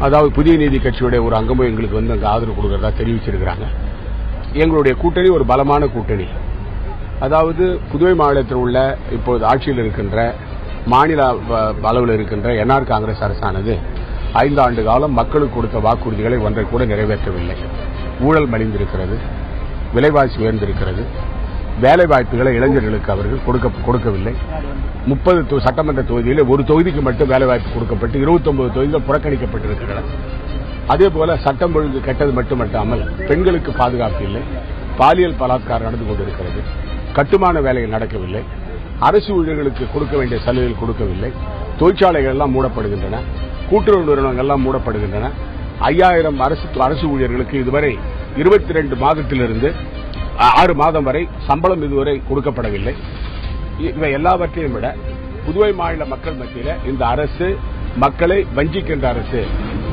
அதாவது புதிய நீதி கட்சியுடைய ஒரு அங்கமும் எங்களுக்கு வந்து அங்கே ஆதரவு கொடுக்கறதா தெரிவிச்சிருக்கிறாங்க. எங்களுடைய கூட்டணி ஒரு பலமான கூட்டணி. அதாவது புதுவை மாநிலத்தில் உள்ள இப்போது ஆட்சியில் இருக்கின்ற மாநில அளவில் இருக்கின்ற என்ஆர் காங்கிரஸ் அரசானது 5 ஆண்டு காலம் மக்களுக்கு கொடுத்த வாக்குறுதிகளை ஒன்றை கூட நிறைவேற்றவில்லை. ஊழல் மலிந்திருக்கிறது, விலைவாசி உயர்ந்திருக்கிறது, வேலைவாய்ப்புகளை இளைஞர்களுக்கு அவர்கள் கொடுக்கவில்லை. 30 சட்டமன்ற தொகுதியில் ஒரு தொகுதிக்கு மட்டும் வேலைவாய்ப்பு கொடுக்கப்பட்டு 29 தொகுதிகள் புறக்கணிக்கப்பட்டிருக்கின்றன. அதேபோல சட்டம் ஒழுங்கு கெட்டது மட்டுமல்லாமல் பெண்களுக்கு பாதுகாப்பு இல்லை, பாலியல் பலாத்காரம் நடந்து கொண்டிருக்கிறது, கட்டுமான வேலைகள் நடக்கவில்லை, அரசு ஊழியர்களுக்கு கொடுக்க வேண்டிய சலுகைகள் கொடுக்கவில்லை, தொழிற்சாலைகள் எல்லாம் மூடப்படுகின்றன, கூட்டுறவு நிறுவனங்கள் எல்லாம் மூடப்படுகின்றன. 5000 அரசு ஊழியர்களுக்கு இதுவரை 22 மாதத்திலிருந்து 6 மாதம் வரை சம்பளம் இதுவரை கொடுக்கப்படவில்லை. இவை எல்லாவற்றையும் விட புதுவை மாநில மக்கள் மத்தியில் இந்த அரசு மக்களை வஞ்சிக்கின்ற அரசு.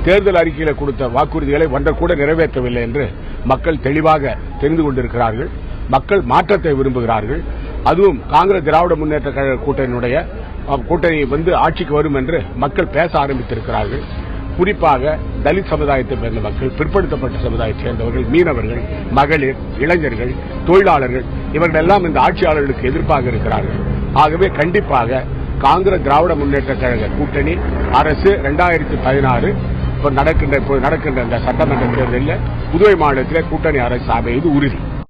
தேர்தல் அறிக்கையில் கொடுத்த வாக்குறுதிகளை ஒன்றை கூட நிறைவேற்றவில்லை என்று மக்கள் தெளிவாக தெரிந்து கொண்டிருக்கிறார்கள். மக்கள் மாற்றத்தை விரும்புகிறார்கள். அதுவும் காங்கிரஸ் திராவிட முன்னேற்ற கழக கூட்டணி வந்து ஆட்சிக்கு வரும் என்று மக்கள் பேச ஆரம்பித்திருக்கிறார்கள். குறிப்பாக தலித் சமுதாயத்தை சேர்ந்த மக்கள், பிற்படுத்தப்பட்ட சமுதாயத்தை சேர்ந்தவர்கள், மீனவர்கள், மகளிர், இளைஞர்கள், தொழிலாளர்கள் இவர்கள் எல்லாம் இந்த ஆட்சியாளர்களுக்கு எதிர்ப்பாக இருக்கிறார்கள். ஆகவே கண்டிப்பாக காங்கிரஸ் திராவிட முன்னேற்ற கழக கூட்டணி அரசு 2016 நடக்கின்ற இந்த சட்டமன்ற தேர்தலில் புதுவை மாநிலத்தில் கூட்டணி அரசு அமைவது உறுதி.